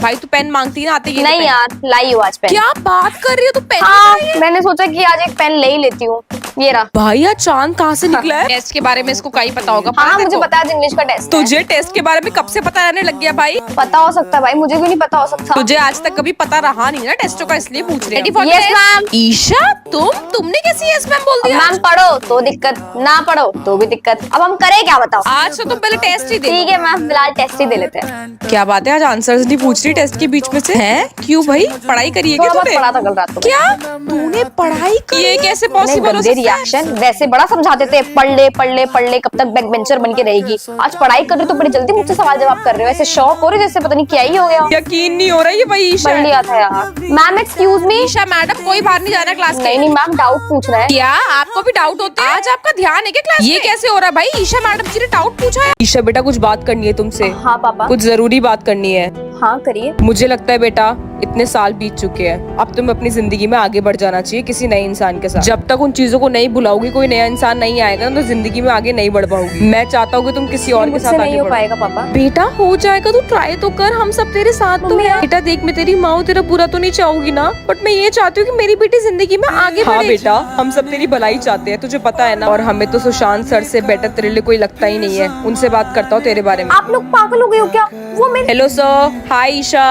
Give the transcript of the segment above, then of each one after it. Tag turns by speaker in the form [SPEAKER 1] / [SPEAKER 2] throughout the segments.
[SPEAKER 1] भाई तू पेन मांगती ना आते
[SPEAKER 2] नहीं यार, लाई हूँ आज पेन।
[SPEAKER 1] क्या बात कर रही हो, तू पेन?
[SPEAKER 2] हाँ, मैंने सोचा कि आज एक पेन ले ही लेती हूँ। ये रहा।
[SPEAKER 1] भाई यार चांद कहाँ से निकला है? टेस्ट के बारे में इसको क्या ही पता होगा।
[SPEAKER 2] हाँ, मुझे पता है इंग्लिश का टेस्ट है।
[SPEAKER 1] तुझे टेस्ट के बारे में कब से पता रहने लग गया भाई?
[SPEAKER 2] पता हो सकता है भाई, मुझे भी नहीं पता हो सकता।
[SPEAKER 1] तुझे आज तक कभी पता रहा नहीं ना टेस्टों का, इसलिए पूछ रहे हैं।
[SPEAKER 2] Yes ma'am.
[SPEAKER 1] ईशा तुमने कैसे यस मैम बोल दिया?
[SPEAKER 2] मैम पढ़ो तो दिक्कत, ना पढ़ो तो भी दिक्कत। अब हम करें क्या बताओ?
[SPEAKER 1] आज तो तुम पहले टेस्ट ही दे।
[SPEAKER 2] ठीक है मैम, फिलहाल टेस्ट ही दे लेते हैं।
[SPEAKER 1] क्या बात है, आज आंसर्स नहीं पूछ रही टेस्ट के बीच में से? हैं? क्यों भाई, पढ़ाई करी है क्या
[SPEAKER 2] थोड़ा बहुत
[SPEAKER 1] तूने?
[SPEAKER 2] पढ़ा था कल रात को।
[SPEAKER 1] क्या तूने पढ़ाई की? ये कैसे पॉसिबल हो सकता है?
[SPEAKER 2] रिएक्शन वैसे बड़ा समझाते थे, पढ़ ले कब तक बैक बेंचर बन के रहेगी। आज पढ़ाई कर रही तो बड़ी जल्दी मुझसे सवाल जवाब कर रहे हो, ऐसे शौक हो रही जैसे पता नहीं क्या ही हो गया।
[SPEAKER 1] यकीन नहीं हो रहा ये भाई ईशा
[SPEAKER 2] पढ़ लिया था यार। Ma'am excuse me.
[SPEAKER 1] Isha madam कोई बाहर नहीं जा रहा क्लास के?
[SPEAKER 2] नहीं मैम, डाउट पूछ रहा है।
[SPEAKER 1] क्या आपको भी डाउट होते हैं? आज आपका ध्यान है क्या क्लास? ये कैसे हो रहा है भाई? ईशा मैडम जी ने डाउट पूछा है। ईशा बेटा कुछ बात करनी है तुमसे।
[SPEAKER 2] हाँ पापा।
[SPEAKER 1] कुछ जरूरी बात करनी है।
[SPEAKER 2] हाँ करिए।
[SPEAKER 1] मुझे लगता है बेटा इतने साल बीत चुके हैं, अब तुम्हें अपनी जिंदगी में आगे बढ़ जाना चाहिए किसी नए इंसान के साथ। जब तक उन चीजों को नहीं भुलाओगी, कोई नया इंसान नहीं आएगा ना, तो जिंदगी में आगे नहीं बढ़ पाओगी। मैं चाहता हूँ कि तुम किसी और के साथ
[SPEAKER 2] नहीं
[SPEAKER 1] आगे
[SPEAKER 2] हो
[SPEAKER 1] बढ़ो।
[SPEAKER 2] पाएगा पापा।
[SPEAKER 1] बेटा हो जाएगा, तू ट्राई तो कर, हम सब तेरे साथ तो हैं। बेटा देख, मैं तेरी माँ हूँ, तेरा बुरा तो नहीं चाहूंगी ना, बट मैं ये चाहती हूँ कि मेरी बेटी जिंदगी में आगे बढ़े। हाँ बेटा, हम सब तेरी भलाई चाहते हैं, तुझे पता है ना। और हमें तो सुशांत सर से बेटर तेरे लिए कोई लगता ही नहीं है। उनसे बात करता हूँ तेरे बारे में।
[SPEAKER 2] आप लोग पागल हो गए हो क्या? वो मेरे।
[SPEAKER 1] हेलो सर, हाय ईशा।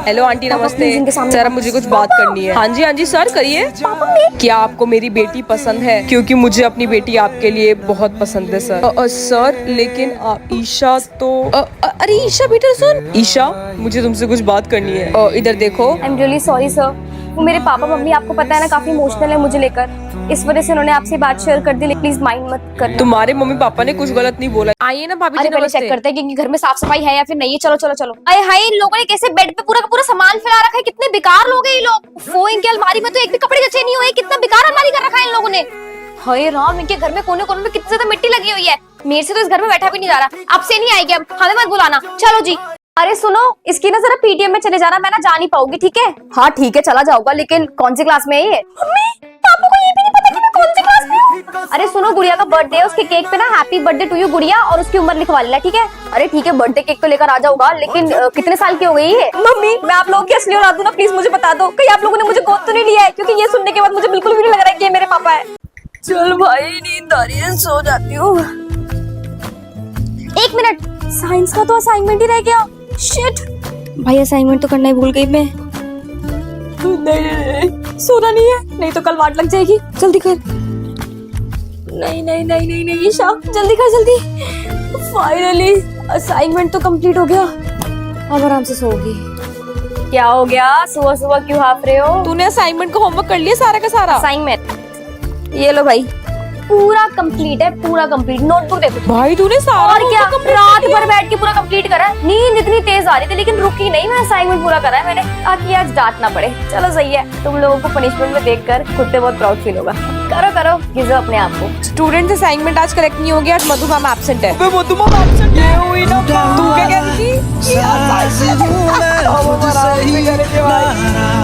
[SPEAKER 1] हेलो आंटी नमस्ते। सर मुझे कुछ बात करनी है। हाँ जी सर करिए। क्या आपको मेरी बेटी पसंद है? क्योंकि मुझे अपनी बेटी आपके लिए बहुत पसंद है सर। सर लेकिन ईशा तो अरे ईशा बेटा सुन। ईशा मुझे तुमसे कुछ बात करनी है। इधर देखो।
[SPEAKER 2] I am really sorry sir, वो मेरे पापा मम्मी आपको पता है ना काफी इमोशनल है मुझे लेकर, इस वजह से उन्होंने आपसे बात शेयर कर दी। प्लीज माइंड मत करना।
[SPEAKER 1] तुम्हारे मम्मी पापा ने कुछ गलत नहीं बोला। आइए ना भाभी जी
[SPEAKER 2] पहले
[SPEAKER 1] नमस्ते।
[SPEAKER 2] चेक करते हैं कि घर में साफ सफाई है या फिर नहीं है। चलो चलो चलो। अरे हाय, इन लोगों ने कैसे बेड पे पूरा का पूरा सामान फैला रखा है, कितने बेकार लोग हैं ये लोग। वो इनके अलमारी में तो एक भी कपड़े जचे नहीं हुए, कितना बेकार अलमारी कर रखा है इन लोगों ने। हाय राम, इनके घर में कोने कोने में कितनी ज्यादा मिट्टी लगी हुई है। मेरे से तो इस घर में बैठा भी नहीं जा रहा। अब से नहीं आएगी, अब हमें मत बुलाना। चलो जी। अरे सुनो, इसकी ना जरा पीटीएम में चले जाना, मैं ना जा नहीं पाऊंगी। ठीक है? हाँ ठीक है, चला जाऊंगा, लेकिन कौन सी क्लास में है ये? मम्मी पापा को ये भी नहीं पता कि मैं कौन सी क्लास में हूँ। अरे सुनो, गुड़िया का बर्थडे है, उसके केक पे ना हैप्पी बर्थडे टू यू गुड़िया और उसकी उम्र लिखवा लेना। ठीक है? अरे ठीक है, बर्थडे केक तो लेकर आ जाऊंगा, लेकिन कितने साल की हो गई है? मम्मी मैं आप लोगों की असली औलाद हूं ना, प्लीज मुझे बता दो, कहीं आप लोगों ने मुझे गोद तो नहीं लिया है? क्योंकि ये सुनने के बाद मुझे बिल्कुल भी नहीं लग रहा है कि ये मेरे पापा है। चल भाई, नींद आ रही है, सो जाती हूँ। एक मिनट, साइंस का तो असाइनमेंट ही रह गया। शिट भाई, असाइनमेंट तो करना ही भूल गई मैं। नहीं, सोना नहीं है, नहीं तो कल वाट लग जाएगी। जल्दी कर। नहीं नहीं नहीं नहीं नहीं ईशा, जल्दी कर जल्दी। फाइनली असाइनमेंट तो कंप्लीट हो गया, अब आराम से सोओगी। क्या हो गया, सुबह सुबह क्यों हाफ रहे हो?
[SPEAKER 1] तूने असाइनमेंट का होमवर्क कर लिया सारा का सारा?
[SPEAKER 2] असाइनमेंट ये लो भाई, पूरा कंप्लीट है, पूरा कंप्लीट। नोटबुक देखो
[SPEAKER 1] भाई, तूने सारा
[SPEAKER 2] और क्या, रात भर बैठ के पूरा कंप्लीट करा है। नींद इतनी तेज आ रही थी लेकिन रुकी नहीं, मैं असाइनमेंट पूरा करा है मैंने, ताकि आज डांट ना पड़े। चलो सही है, तुम लोगों को पनिशमेंट में देखकर खुद से बहुत प्राउड फील होगा। करो करो, गिजो अपने आप को।
[SPEAKER 1] स्टूडेंट असाइनमेंट आज करेक्ट नहीं हो गया, आज मधु मैम एब्सेंट है। मधु मैम एब्सेंट है, हुई ना। तू क्या कह रही थी?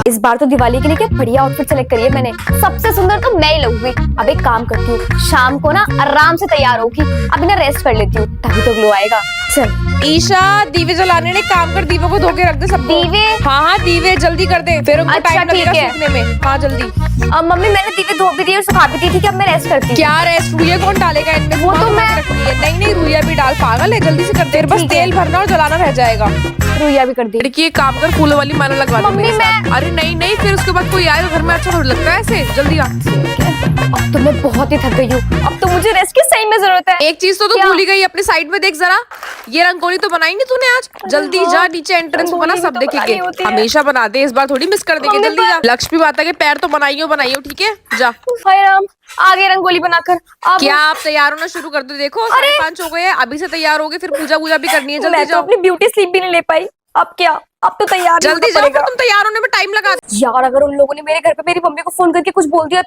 [SPEAKER 2] इस बार तो दिवाली के लिए क्या बढ़िया आउटफिट सेलेक्ट करी है मैंने, सबसे सुंदर तो मैं ही लगूंगी। अब एक काम करती हूँ, शाम को ना आराम से तैयार होगी, अभी ना रेस्ट कर लेती हूँ, तभी तो ग्लो आएगा। चल
[SPEAKER 1] ईशा, दीवे जलाने ने काम कर, दीवों को धो के रख दे सब।
[SPEAKER 2] दीवे?
[SPEAKER 1] हाँ दीवे जल्दी कर दे, फिर उनको
[SPEAKER 2] अच्छा,
[SPEAKER 1] टाइम लगेगा
[SPEAKER 2] ठीक है।
[SPEAKER 1] सूखने में। हाँ जल्दी।
[SPEAKER 2] मम्मी मैंने दीवे धो भी दिए और सुखा भी दी। ठीक है, अब मैं रेस्ट करती हूँ।
[SPEAKER 1] क्या रेस्ट? रुइया कौन डालेगा इनमें?
[SPEAKER 2] वो तो मैं
[SPEAKER 1] रखनी है। नहीं नहीं, रुइया भी डाल, पागल है, जल्दी से कर दे। बस तेल भरना और जलाना रह जाएगा।
[SPEAKER 2] रुइया भी कर दी।
[SPEAKER 1] लड़की एक काम कर, फूलों वाली माला लगवा दे
[SPEAKER 2] मम्मी,
[SPEAKER 1] मेरे साथ। अरे नहीं नहीं, फिर उसके बाद कोई आए तो घर में अच्छा थोड़ा लगता है ऐसे। जल्दी आ।
[SPEAKER 2] अब तो मैं बहुत ही थक गई हूँ, अब तो मुझे रेस्ट की सही में जरूरत है।
[SPEAKER 1] एक चीज तो तू भूल ही गई, अपने साइड में देख जरा, ये रंगोली तो बनाई नहीं तूने आज। जल्दी जा, नीचे एंट्रेंस बना, सब देखेंगे। हमेशा बना दे, इस बार थोड़ी मिस कर देंगे। जल्दी जा। लक्ष्मी माता के पैर तो बनाइयो बनाइयो, ठीक है? जा।
[SPEAKER 2] हाय राम, आगे रंगोली बनाकर। अब
[SPEAKER 1] क्या आप तैयार होना शुरू कर दो? देखो 5:30 हो गए हैं, अभी से तैयार हो गए, फिर पूजा वूजा भी करनी है। जल्दी
[SPEAKER 2] मैं तो
[SPEAKER 1] जाओ।
[SPEAKER 2] अपनी ब्यूटी स्लीप भी नहीं ले पाई, अब क्या, अब तो तैयार
[SPEAKER 1] जल्दी जाओ, फिर तुम तैयार होने में टाइम लगा।
[SPEAKER 2] यार अगर उन लोगों ने मेरे घर पे मेरी मम्मी को फोन करके कुछ बोल दिया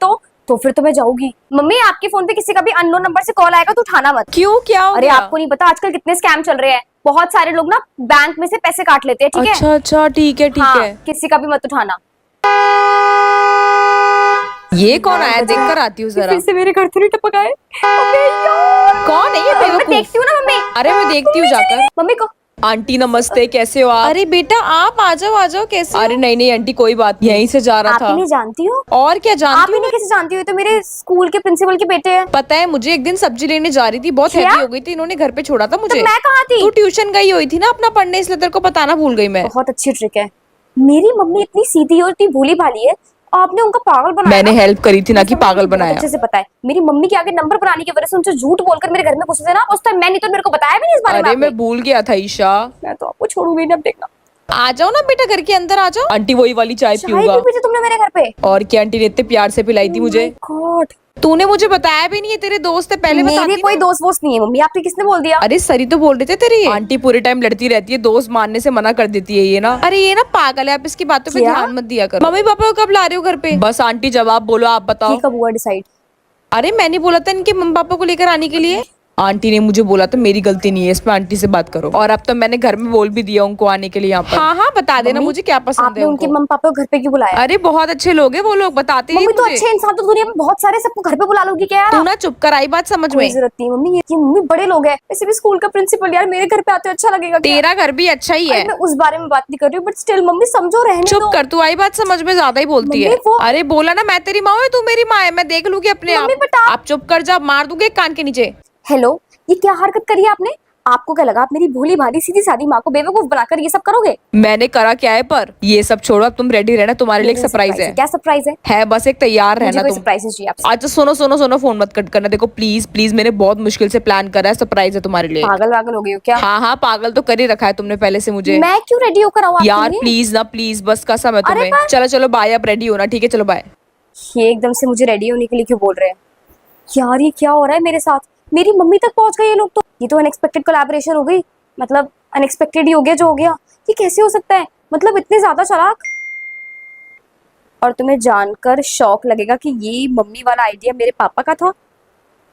[SPEAKER 2] तो फिर तो मैं जाऊंगी। मम्मी आपके फोन पे किसी का भी अननोन नंबर से कॉल आएगा तो उठाना मत।
[SPEAKER 1] क्यों, क्या हो
[SPEAKER 2] अरे
[SPEAKER 1] गया?
[SPEAKER 2] आपको नहीं पता आजकल कितने स्कैम चल रहे हैं, बहुत सारे लोग ना बैंक में से पैसे काट लेते हैं। ठीक है?
[SPEAKER 1] अच्छा अच्छा, ठीक है ठीक है।
[SPEAKER 2] किसी का भी मत उठाना।
[SPEAKER 1] ये कौन आया? देख कर आती हूँ जरा।
[SPEAKER 2] फिर से मेरे घर से नहीं टपक आए। अबे यार,
[SPEAKER 1] कौन है ये?
[SPEAKER 2] मैं देखती हूँ ना मम्मी।
[SPEAKER 1] अरे मैं देखती हूँ जाकर।
[SPEAKER 2] मम्मी को
[SPEAKER 1] आंटी नमस्ते, कैसे हो आप? अरे बेटा आप आ जाओ, कैसे हो? अरे नहीं नहीं आंटी कोई बात नहीं, यहीं से जा रहा
[SPEAKER 2] आप
[SPEAKER 1] था।
[SPEAKER 2] इन्हें जानती हो?
[SPEAKER 1] और क्या
[SPEAKER 2] आप
[SPEAKER 1] जानती
[SPEAKER 2] इन्हें
[SPEAKER 1] हूँ?
[SPEAKER 2] कैसे जानती हो? ये तो मेरे स्कूल के प्रिंसिपल के बेटे हैं।
[SPEAKER 1] पता है मुझे, एक दिन सब्जी लेने जा रही थी, बहुत
[SPEAKER 2] क्या?
[SPEAKER 1] हैवी हो गई थी, इन्होंने घर पे छोड़ा था मुझे।
[SPEAKER 2] तो मैं कहाँ थी?
[SPEAKER 1] तू ट्यूशन गई हुई थी ना अपना पढ़ने, इसलिए तेरे को बताना भूल गई मैं।
[SPEAKER 2] बहुत अच्छी ट्रिक है। मेरी मम्मी इतनी सीधी और इतनी भोली भाली है, आपने उनका पागल बनाया
[SPEAKER 1] मैंने
[SPEAKER 2] ना?
[SPEAKER 1] हेल्प करी थी ना कि
[SPEAKER 2] मुझे
[SPEAKER 1] पागल
[SPEAKER 2] बहुत
[SPEAKER 1] बनाया।
[SPEAKER 2] अच्छे से पता है। मेरी मम्मी के आगे नंबर बनाने की वजह से उनसे झूठ बोलकर मेरे घर में घुसे थे ना, उस टाइम मैं नहीं तो मेरे को बताया भी नहीं इस बारे में
[SPEAKER 1] अरे
[SPEAKER 2] आपने।
[SPEAKER 1] मैं भूल गया था ईशा।
[SPEAKER 2] मैं तो आपको छोड़ूंगी नहीं, अब देखना।
[SPEAKER 1] आ जाओ ना बेटा, घर के अंदर आ जाओ। आंटी वही वाली चाय
[SPEAKER 2] चाय
[SPEAKER 1] पीऊंगा।
[SPEAKER 2] क्यों पीते तुमने मेरे घर पे?
[SPEAKER 1] और क्या, आंटी ने इतने प्यार से पिलाई थी मुझे।
[SPEAKER 2] गॉड,
[SPEAKER 1] तूने मुझे बताया भी नहीं है, तेरे दोस्त है, पहले
[SPEAKER 2] मेरे
[SPEAKER 1] बताती
[SPEAKER 2] कोई
[SPEAKER 1] ना।
[SPEAKER 2] दोस्त वोस्त नहीं है मम्मी, आपको किसने बोल दिया?
[SPEAKER 1] अरे सरी तो बोल रहे थे तेरी आंटी पूरे टाइम लड़ती रहती है, दोस्त मानने से मना कर देती है ये ना। अरे ये ना पागल है, आप इसकी बातों पे
[SPEAKER 2] क्या?
[SPEAKER 1] ध्यान मत दिया करो। मम्मी पापा को कब ला रहे हो घर पे? बस आंटी जवाब बोलो, आप बताओ।
[SPEAKER 2] ये कब हुआ डिसाइड?
[SPEAKER 1] अरे मैंने बोला था इनके मम्मी पापा को लेकर आने के लिए। आंटी ने मुझे बोला था, मेरी गलती नहीं है, इसमें आंटी से बात करो। और अब तो मैंने घर में बोल भी दिया उनको आने के लिए यहाँ पर। हाँ हाँ बता देना मुझे क्या पसंद
[SPEAKER 2] आपने
[SPEAKER 1] है
[SPEAKER 2] उनके
[SPEAKER 1] उनको।
[SPEAKER 2] मम्मी पापा को घर पे क्यों बुलाया?
[SPEAKER 1] अरे बहुत अच्छे लोग हैं वो लोग, बताते हैं
[SPEAKER 2] मम्मी तो
[SPEAKER 1] मुझे।
[SPEAKER 2] अच्छे इंसान तो दुनिया में बहुत सारे, सबको घर पे बुला लोगी क्या यार?
[SPEAKER 1] तू ना चुप कर, आई बात समझ
[SPEAKER 2] कोई
[SPEAKER 1] में।
[SPEAKER 2] जरूरत नहीं मम्मी, ये मम्मी बड़े लोग हैं, वैसे भी स्कूल का प्रिंसिपल यार मेरे घर पे आते अच्छा लगेगा क्या?
[SPEAKER 1] तेरा घर भी अच्छा ही है।
[SPEAKER 2] अरे मैं उस बारे में बात नहीं कर रही हूँ, बट स्टिल मम्मी समझो, रहने
[SPEAKER 1] चुप
[SPEAKER 2] दो।
[SPEAKER 1] कर, तू आई बात समझ में ज्यादा ही बोलती है।
[SPEAKER 2] मम्मी वो-
[SPEAKER 1] अरे बोला ना, मैं तेरी माँ हूँ, तू मेरी माँ है, मैं देख लूंगी अपने
[SPEAKER 2] मम्मी
[SPEAKER 1] आप।
[SPEAKER 2] बता।
[SPEAKER 1] आप चुप कर जा, मार दूंगी एक कान के नीचे।
[SPEAKER 2] हेलो, ये क्या हरकत करी आपने? आपको क्या लगा आप मेरी भोली भाली सीधी सादी माँ को बेवकूफ बनाकर ये सब करोगे?
[SPEAKER 1] मैंने करा क्या है, पर ये सब छोड़ो, अब तुम रेडी रहना, तुम्हारे लिए एक सरप्राइज है।
[SPEAKER 2] क्या सरप्राइज है?
[SPEAKER 1] बस एक तैयार
[SPEAKER 2] मुझे
[SPEAKER 1] रहना
[SPEAKER 2] कोई
[SPEAKER 1] तुम।
[SPEAKER 2] सरप्राइज चाहिए आपसे।
[SPEAKER 1] अच्छा सुनो सुनो सुनो, फोन मत कट करना। देखो प्लीज प्लीज, मैंने बहुत मुश्किल से प्लान करा है, सरप्राइज है तुम्हारे लिए।
[SPEAKER 2] पागल वागल हो गई हो क्या?
[SPEAKER 1] हाँ हाँ पागल तो कर ही रखा है तुमने पहले से मुझे।
[SPEAKER 2] मैं क्यों रेडी होकर आऊँ आपके
[SPEAKER 1] यार
[SPEAKER 2] लिए?
[SPEAKER 1] प्लीज ना, प्लीज बस कसम है
[SPEAKER 2] अरे
[SPEAKER 1] तुम्हें।
[SPEAKER 2] पर-
[SPEAKER 1] चलो चलो बाय, अब रेडी होना, ठीक है चलो बाय।
[SPEAKER 2] ये एकदम से मुझे रेडी होने के लिए क्यों बोल रहे हैं यार? ये क्या हो रहा है मेरे साथ? मेरी मम्मी तक पहुंच गए ये लोग तो। ये तो अनएक्सपेक्टेड कोलैबोरेशन हो गई, मतलब अनएक्सपेक्टेड ही हो गया जो हो गया। ये कैसे हो सकता है, मतलब इतने ज्यादा चालाक। और तुम्हें जानकर शौक लगेगा कि ये मम्मी वाला आइडिया मेरे पापा का था।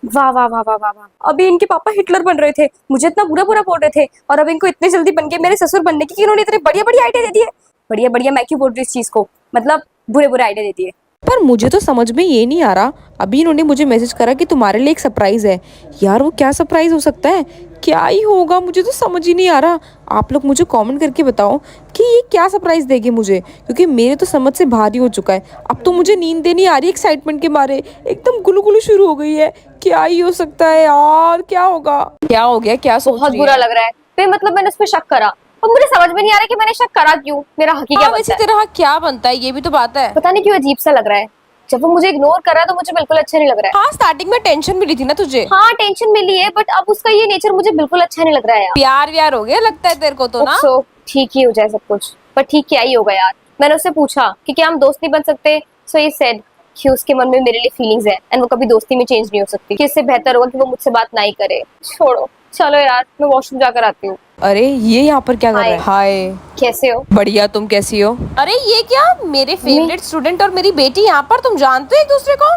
[SPEAKER 2] वाह वाह वाह वाह वाह वाह, अभी इनके पापा हिटलर बन रहे थे, मुझे इतना बुरा बुरा बोल रहे थे, और अब इनको इतने जल्दी बन गए मेरे ससुर बनने की कि इन्होंने इतने बढ़िया बढ़िया आइडिया दे दिए। बढ़िया बढ़िया मैं क्यों बोल रही हूँ इस चीज को, मतलब बुरे बुरे आइडिया दे दिए।
[SPEAKER 1] पर मुझे तो समझ में ये नहीं आ रहा, अभी इन्होंने मुझे मैसेज करा कि तुम्हारे लिए एक सरप्राइज है। यार वो क्या सरप्राइज हो सकता है, क्या ही होगा, मुझे तो समझ ही नहीं आ रहा। आप लोग मुझे कमेंट करके बताओ कि ये क्या सरप्राइज देगी मुझे, क्योंकि मेरे तो समझ से भारी हो चुका है। अब तो मुझे नींद नहीं आ रही एक्साइटमेंट के मारे, एकदम गुलू गुलू शुरू हो गई है। क्या ही हो सकता है यार, क्या होगा, क्या हो गया, क्या सोच
[SPEAKER 2] बहुत
[SPEAKER 1] रही
[SPEAKER 2] बुरा
[SPEAKER 1] है?
[SPEAKER 2] लग रहा है। फिर मतलब मैंने उस पर शक करा और मुझे समझ में नहीं आ रहा कि मैंने शक करा क्यों, मेरा हक ही क्या
[SPEAKER 1] हाँ, वैसे
[SPEAKER 2] बनता है?
[SPEAKER 1] तेरा हक क्या बनता है, ये भी तो बात है।
[SPEAKER 2] पता नहीं क्यों अजीब सा लग रहा है। जब वो मुझे इग्नोर कर रहा है तो मुझे बिल्कुल अच्छा नहीं लग रहा है।
[SPEAKER 1] हाँ स्टार्टिंग में टेंशन मिली थी ना तुझे।
[SPEAKER 2] हाँ टेंशन मिली है, बट अब उसका ये नेचर मुझे बिल्कुल अच्छा नहीं लग रहा है यार।
[SPEAKER 1] प्यार व्यार हो गया लगता है तेरे को तो ना।
[SPEAKER 2] सो ठीक ही हो जाए सब कुछ, पर ठीक क्या ही होगा यार। मैंने उससे पूछा कि क्या हम दोस्त नहीं बन सकते, सो ही सेड कि उसके मन में मेरे लिए फीलिंग्स है एंड वो कभी दोस्ती में चेंज नहीं हो सकती, कि इससे बेहतर होगा कि वो मुझसे बात ना ही करे। छोड़ो, चलो यार मैं वॉशरूम जाकर आती हूँ।
[SPEAKER 1] अरे ये यहाँ पर क्या कर रहा है? हाय
[SPEAKER 2] कैसे हो?
[SPEAKER 1] बढ़िया, तुम कैसी हो? अरे ये क्या, मेरे फेवरेट स्टूडेंट और मेरी बेटी यहाँ पर, तुम जानते हो एक दूसरे को?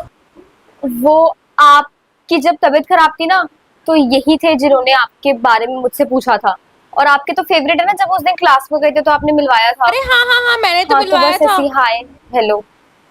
[SPEAKER 2] वो आपकी जब तबीयत खराब थी ना, तो यही थे जिन्होंने आपके बारे में मुझसे पूछा था। और आपके तो फेवरेट है ना, जब उस दिन क्लास में गए थे तो आपने मिलवाया था।
[SPEAKER 1] अरे हाँ हाँ हाँ, मैंने तो
[SPEAKER 2] हाँ,
[SPEAKER 1] मिलवाया
[SPEAKER 2] बस
[SPEAKER 1] था।
[SPEAKER 2] ऐसे हाय हेलो।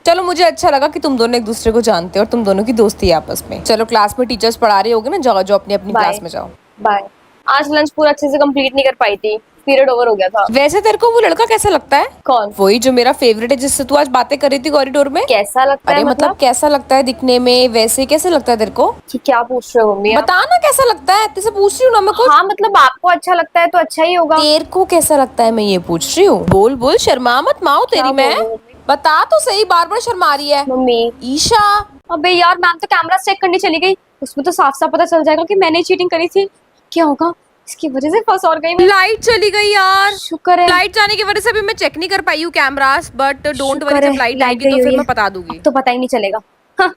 [SPEAKER 1] चलो मुझे अच्छा लगा कि तुम दोनों एक दूसरे को जानते हो और तुम दोनों की दोस्ती है आपस में। चलो क्लास में टीचर्स पढ़ा रहे होगे ना, जाओ जाओ अपनी अपनी
[SPEAKER 2] Bye.
[SPEAKER 1] क्लास में जाओ।
[SPEAKER 2] बाय। आज लंच पूरा अच्छे से कंप्लीट नहीं कर पाई थी, पीरियड ओवर हो गया था।
[SPEAKER 1] वैसे तेरे को वो लड़का कैसा लगता है?
[SPEAKER 2] कौन?
[SPEAKER 1] वही जो मेरा फेवरेट है, जिससे तू आज बातें कर रही थी कॉरिडोर में।
[SPEAKER 2] कैसा लगता
[SPEAKER 1] अरे
[SPEAKER 2] है
[SPEAKER 1] मतलब कैसा लगता है दिखने में, वैसे कैसे लगता है तेरे को?
[SPEAKER 2] कि क्या पूछ रहे हो मम्मी आप?
[SPEAKER 1] बता ना कैसा लगता है, तेरे से पूछ रही हूँ ना मैं कुछ।
[SPEAKER 2] हाँ मतलब आपको अच्छा लगता है तो अच्छा ही होगा।
[SPEAKER 1] तेरे को कैसा लगता है मैं ये पूछ रही हूँ। बोल बोल, शर्मा मत माओ तेरी
[SPEAKER 2] क्या
[SPEAKER 1] मैं।
[SPEAKER 2] बोलूं मम्मी?
[SPEAKER 1] बता तो सही, बार बार शर्मा रही है।
[SPEAKER 2] मम्मी
[SPEAKER 1] ईशा
[SPEAKER 2] अबे यार, मैम तो कैमरा चेक करने चली गई, उसमें तो साफ साफ पता चल जाएगा कि मैंने चीटिंग करी थी। क्या होगा, इसकी वजह से फंस और गई मैं।
[SPEAKER 1] लाइट चली गई यार।
[SPEAKER 2] शुक्र है।
[SPEAKER 1] लाइट जाने की वजह से भी मैं चेक नहीं कर पाई हूँ कैमरास, बट डोंट
[SPEAKER 2] शुक्र
[SPEAKER 1] वरी,
[SPEAKER 2] है,
[SPEAKER 1] जब लाइट
[SPEAKER 2] लाइट
[SPEAKER 1] आएगी
[SPEAKER 2] गई
[SPEAKER 1] तो
[SPEAKER 2] हुई
[SPEAKER 1] फिर
[SPEAKER 2] है।
[SPEAKER 1] मैं बता दूंगी।
[SPEAKER 2] तो पता ही नहीं चलेगा। हाँ,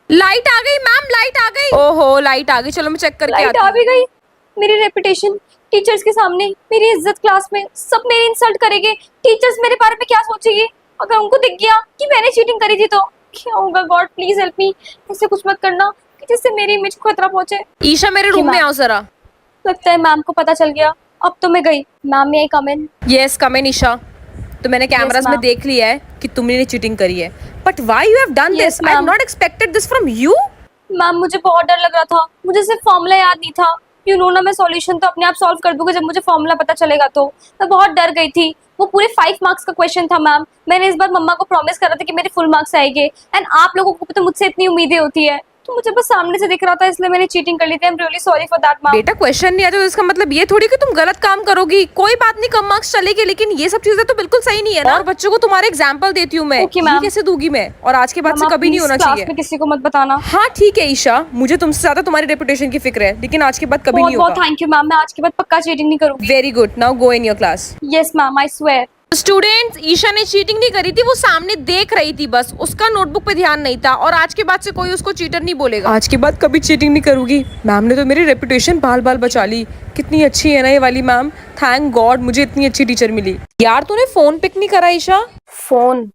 [SPEAKER 1] लाइट आ गई मैम, लाइट आ गई। ओहो लाइट आ गई, चलो मैं चेक करके
[SPEAKER 2] लाइट
[SPEAKER 1] आती
[SPEAKER 2] आ
[SPEAKER 1] हूँ।
[SPEAKER 2] भी गई। मेरी रेपुटेशन टीचर्स के सामने, मेरी इज्जत क्लास में, सब मेरी इंसल्ट करेंगे। टीचर्स मेरे बारे में क्या सोचेगी अगर उनको दिख गया कि मैंने चीटिंग करी थी तो? क्या होगा? गॉड प्लीज हेल्प मी, ऐसे कुछ मत करना कि जिससे मेरी इमेज को खतरा पहुंचे।
[SPEAKER 1] ईशा मेरे रूम में आओ जरा।
[SPEAKER 2] लगता है मैम को पता चल गया। अब तो मैं गई। मैम मे आई कम इन?
[SPEAKER 1] यस कम इन ईशा। तो मैंने कैमरास में
[SPEAKER 2] ma'am.
[SPEAKER 1] देख लिया है कि तुमने चीटिंग करी है, but why you have done
[SPEAKER 2] Yes,
[SPEAKER 1] this? I have
[SPEAKER 2] ma'am.
[SPEAKER 1] Not expected this from you.
[SPEAKER 2] Ma'am मुझे बहुत डर लग रहा था, मुझे सिर्फ फॉर्मूला याद नहीं था, यू नो ना, मैं सॉल्यूशन तो अपने आप सॉल्व कर दूंगा जब मुझे फॉर्मूला पता चलेगा। तो मैं बहुत डर गई थी। वो पूरे 5 मार्क्स का क्वेश्चन था मैम। मैंने इस बार मम्मा को प्रॉमिस करा था कि मेरे फुल मार्क्स आएंगे, एंड आप लोगों को तो मुझसे इतनी उम्मीदें होती है, तो मुझे बस सामने से दिख रहा था, इसलिए मैंने चीटिंग कर ली थी। I am really sorry for that ma'am.
[SPEAKER 1] बेटा क्वेश्चन नहीं आता तो इसका मतलब ये थोड़ी कि तुम गलत काम करोगी। कोई बात नहीं, कम मार्क्स चलेंगे, लेकिन ये सब चीजें तो बिल्कुल सही नहीं है ना। और बच्चों को तुम्हारा एग्जाम्पल देती हूँ मैं।
[SPEAKER 2] Okay, ma'am.
[SPEAKER 1] ये कैसे दूंगी मैं? और आज के बाद से कभी नहीं होना
[SPEAKER 2] क्लास
[SPEAKER 1] चाहिए।
[SPEAKER 2] में किसी को मत बताना।
[SPEAKER 1] हाँ ठीक है ईशा, मुझे तुमसे ज्यादा तुम्हारी रेपुटेशन की फिक्र है, लेकिन आज के बाद कभी
[SPEAKER 2] बहुत
[SPEAKER 1] नहीं
[SPEAKER 2] बहुत
[SPEAKER 1] होगा।
[SPEAKER 2] थैंक यू मैम, मैं आज के बाद पक्का चीटिंग नहीं करूंगी।
[SPEAKER 1] Very good, now go in your class.
[SPEAKER 2] Yes ma'am, I swear.
[SPEAKER 1] Students, Isha ने चीटिंग नहीं करी थी, वो सामने देख रही थी बस, उसका नोटबुक पे ध्यान नहीं था। और आज के बाद से कोई उसको चीटर नहीं बोलेगा। आज के बाद कभी चीटिंग नहीं करूंगी। मैम ने तो मेरी रेपुटेशन बाल बाल बचा ली। कितनी अच्छी है ना ये वाली मैम। थैंक गॉड मुझे इतनी अच्छी टीचर मिली। यार तूने फोन पिक नहीं करा ईशा?
[SPEAKER 2] फोन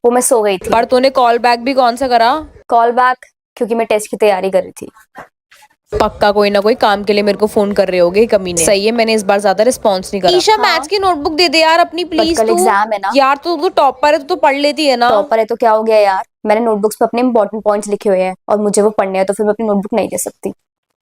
[SPEAKER 2] वो मैं सो गई थी।
[SPEAKER 1] पर तूने कॉल बैक भी कौन सा करा?
[SPEAKER 2] कॉल बैक क्योंकि मैं टेस्ट की तैयारी कर रही थी।
[SPEAKER 1] पक्का कोई ना कोई काम के लिए मेरे को फोन कर रहे होगे कमीने। सही है, मैंने इस बार ज्यादा रिस्पॉन्स नहीं करा। ईशा मैथ्स की नोटबुक दे दे यार अपनी प्लीज।
[SPEAKER 2] कल एग्जाम है ना
[SPEAKER 1] यार तू तो टॉपर है, तू तो पढ़ लेती है ना।
[SPEAKER 2] टॉपर है तो क्या हो गया यार, मैंने नोटबुक्स पे अपने इंपॉर्टेंट पॉइंट्स लिखे हुए हैं और मुझे वो पढ़ने हैं, तो फिर मैं अपनी नोटबुक नहीं दे सकती।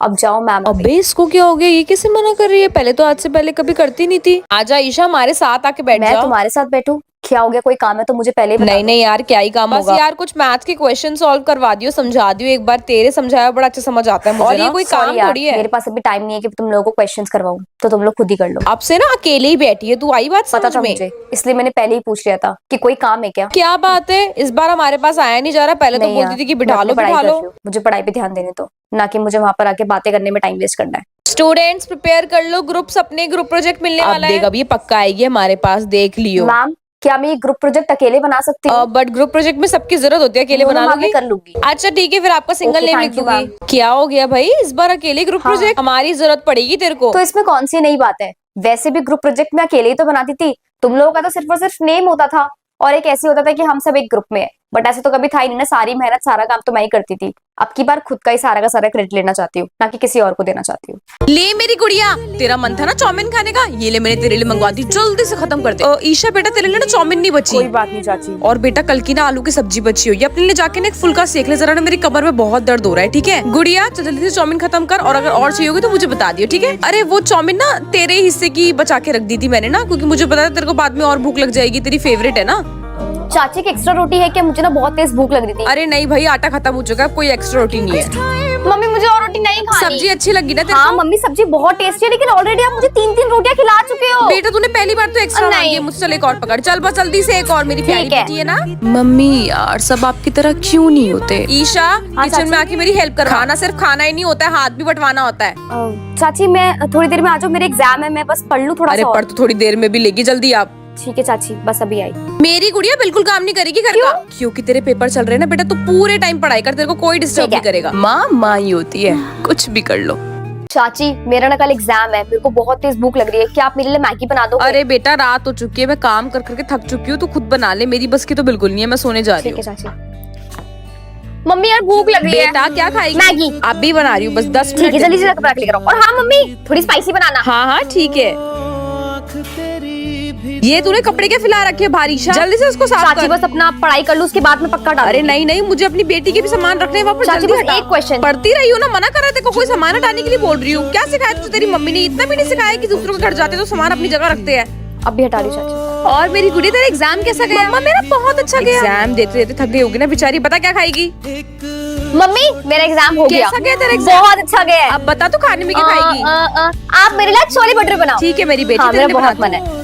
[SPEAKER 2] अब जाओ मैम।
[SPEAKER 1] अबे इसको क्या हो गया? ये कैसे मना कर रही है? पहले तो आज से पहले कभी करती नहीं थी। आजा ईशा, हमारे साथ आके बैठ
[SPEAKER 2] मैं
[SPEAKER 1] जा।
[SPEAKER 2] तुम्हारे साथ बैठूं? क्या हो गया, कोई काम है तो मुझे पहले ही बता
[SPEAKER 1] नहीं
[SPEAKER 2] दो।
[SPEAKER 1] नहीं यार, क्या ही काम होगा। यार कुछ मैथ्स के क्वेश्चन सॉल्व करवा दियो, समझा दियो एक बार। तेरे समझाया बड़ा अच्छा समझ आता है मुझे। और ये कोई काम
[SPEAKER 2] यार,
[SPEAKER 1] थोड़ी है।
[SPEAKER 2] मेरे पास अभी टाइम नहीं है कि तुम लोगों को क्वेश्चंस करवाऊं, तो तुम लोग खुद ही कर लो।
[SPEAKER 1] अब से ना अकेले ही बैठी है तू, आई बात
[SPEAKER 2] पता
[SPEAKER 1] समझ
[SPEAKER 2] था
[SPEAKER 1] में?
[SPEAKER 2] मुझे, इसलिए मैंने पहले ही पूछ लिया था कि कोई काम है क्या।
[SPEAKER 1] क्या बात है, इस बार हमारे पास आया नहीं जा रहा। पहले तो
[SPEAKER 2] नहीं
[SPEAKER 1] बोलती
[SPEAKER 2] यार,
[SPEAKER 1] थी कि
[SPEAKER 2] मैं
[SPEAKER 1] बिठा
[SPEAKER 2] अपनी
[SPEAKER 1] लो
[SPEAKER 2] पढ़ाई
[SPEAKER 1] बिठा
[SPEAKER 2] कर
[SPEAKER 1] लो।
[SPEAKER 2] रही हूँ। मुझे पढ़ाई पे ध्यान देने दो, ना कि मुझे वहां पर आके बातें करने में टाइम वेस्ट करना है।
[SPEAKER 1] स्टूडेंट्स प्रिपेयर कर लो, ग्रुप्स अपने ग्रुप प्रोजेक्ट मिलने वाला है। अब ये पक्का आएगी हमारे पास, देख लियो।
[SPEAKER 2] मैम क्या मैं ये ग्रुप प्रोजेक्ट अकेले बना सकती हूँ?
[SPEAKER 1] बट ग्रुप प्रोजेक्ट में सबकी जरूरत होती है, अकेले बना
[SPEAKER 2] मैं
[SPEAKER 1] लोगी?
[SPEAKER 2] कर लूंगी।
[SPEAKER 1] अच्छा ठीक है, फिर आपका सिंगल
[SPEAKER 2] Okay,
[SPEAKER 1] नेम
[SPEAKER 2] thank
[SPEAKER 1] लिख
[SPEAKER 2] you,
[SPEAKER 1] दूंगी। क्या हो गया भाई, इस बार अकेले ग्रुप प्रोजेक्ट? हमारी जरूरत पड़ेगी तेरे को।
[SPEAKER 2] तो इसमें कौन सी नई बात है? वैसे भी ग्रुप प्रोजेक्ट में अकेले ही तो बनाती थी। तुम लोगों का तो सिर्फ और सिर्फ नेम होता था और एक ऐसे होता था कि हम सब एक ग्रुप में है, बट ऐसे तो कभी था ही नहीं ना। सारी मेहनत सारा काम तो मैं ही करती थी। अब की बार खुद का ही सारा का सारा क्रेडिट लेना चाहती हूँ, ना कि किसी और को देना चाहती हूँ।
[SPEAKER 1] ले मेरी गुड़िया, तेरा मन था ना चाउमीन खाने का, ये ले मैंने तेरे लिए मंगवा दी, जल्दी से खत्म कर दे। ईशा बेटा तेरे लिए ना चाउमीन नहीं बची।
[SPEAKER 2] कोई बात नहीं चाची।
[SPEAKER 1] और बेटा कल की ना आलू की सब्जी बची हुई है, अपने लिए जाके ना एक फुल्का सेक ले जरा ना, मेरी कमर में बहुत दर्द हो रहा है। ठीक है गुड़िया, तो जल्दी से चाउमीन खत्म कर, और अगर और चाहिए होगी तो मुझे बता दियो, ठीक है? अरे वो चाउमीन ना तेरे हिस्से की बचा के रख दी थी मैंने ना, क्योंकि मुझे पता है तेरे को बाद में और भूख लग जाएगी, तेरी फेवरेट है ना।
[SPEAKER 2] चाची की एक्स्ट्रा रोटी है क्या? मुझे ना बहुत तेज भूख लग रही थी।
[SPEAKER 1] अरे नहीं भाई, आटा खत्म हो चुका है, कोई एक्स्ट्रा रोटी नहीं है।
[SPEAKER 2] मम्मी मुझे और रोटी नहीं खानी।
[SPEAKER 1] सब्जी अच्छी लगी ना तेरे
[SPEAKER 2] हाँ
[SPEAKER 1] को?
[SPEAKER 2] मम्मी सब्जी बहुत टेस्टी है, लेकिन ऑलरेडी आप मुझे 3-3 रोटियां खिला चुके हो।
[SPEAKER 1] बेटा तूने पहली बार तो एक्स्ट्रा मांगी है मुझसे, चल एक और पकड़, चल बस जल्दी से एक और, मेरी प्यारी बेटी है ना। मम्मी यार सब आपकी तरह क्यों नहीं होते? ईशा किचन में आके मेरी हेल्प कर। खाना सिर्फ खाना ही नहीं होता है, हाथ भी बंटवाना होता है।
[SPEAKER 2] चाची मैं थोड़ी देर में आ जाऊँ, मेरे एग्जाम है, मैं बस पढ़ लूँ थोड़ा
[SPEAKER 1] अरे
[SPEAKER 2] सा।
[SPEAKER 1] पर तो थोड़ी देर में भी लेगी, जल्दी आप।
[SPEAKER 2] ठीक है चाची, बस अभी आई।
[SPEAKER 1] मेरी गुड़िया बिल्कुल काम नहीं करेगी घर का, क्योंकि तेरे पेपर चल रहे हैं ना बेटा, तू पूरे टाइम पढ़ाई कर, तेरे को कोई डिस्टर्ब नहीं करेगा। माँ ही होती है, कुछ भी कर लो।
[SPEAKER 2] चाची मेरा ना कल एग्जाम है, मेरे को बहुत तेज भूख लग रही है, क्या आप मेरे लिए मैगी बना दो?
[SPEAKER 1] अरे बेटा रात हो चुकी है, मैं काम कर करके थक चुकी हूँ, तू खुद बना ले, मेरी बस की तो बिल्कुल नहीं है, मैं सोने जा रही हूँ।
[SPEAKER 2] ठीक है चाची। मम्मी यार भूख लग रही है।
[SPEAKER 1] बेटा क्या खाएगी?
[SPEAKER 2] मैगी।
[SPEAKER 1] आप भी बना रही हूँ, बस 10
[SPEAKER 2] ठीक है
[SPEAKER 1] मिनट।
[SPEAKER 2] जल्दी से कपड़ा लेकर आओ। और हाँ मम्मी थोड़ी स्पाइसी बनाना।
[SPEAKER 1] हाँ ठीक है। ये तूने कपड़े क्या फैला रखे हैं भारी? जल्दी से उसको साफ
[SPEAKER 2] चाची
[SPEAKER 1] कर।
[SPEAKER 2] बस अपना पढ़ाई कर लूँ, उसके बाद में पक्का डाल।
[SPEAKER 1] अरे नहीं नहीं, मुझे अपनी बेटी के भी सामान रखने हैं वहाँ पर।
[SPEAKER 2] चाची
[SPEAKER 1] जल्दी
[SPEAKER 2] बस
[SPEAKER 1] हटा।
[SPEAKER 2] एक क्वेश्चन।
[SPEAKER 1] पढ़ती रही हो ना, मना कर रहे थे को कोई सामान हटाने के लिए बोल रही हूँ। क्या सिखाया तुझे तेरी मम्मी ने? इतना भी नहीं सिखाया कि दूसरों के घर जाते तो सामान अपनी जगह रखते हैं।
[SPEAKER 2] अब भी हटा रही चाची।
[SPEAKER 1] और मेरी गुड़ी तेरा एग्जाम कैसा गया? मम्मा मेरा बहुत अच्छा गया। एग्जाम देते देते थक गई होगी ना बेचारी, बता क्या खाएगी?
[SPEAKER 2] मम्मी मेरा एग्जाम हो गया।
[SPEAKER 1] कैसा गया तेरा एग्जाम?
[SPEAKER 2] बहुत अच्छा गया है।
[SPEAKER 1] अब बता तू खाने में क्या खाएगी?
[SPEAKER 2] आप मेरे लिए छोले भटूरे बनाओ।
[SPEAKER 1] ठीक है मेरी बेटी,
[SPEAKER 2] हाँ,
[SPEAKER 1] तेरे
[SPEAKER 2] मेरा
[SPEAKER 1] लिए
[SPEAKER 2] बहुत
[SPEAKER 1] बना
[SPEAKER 2] मन है।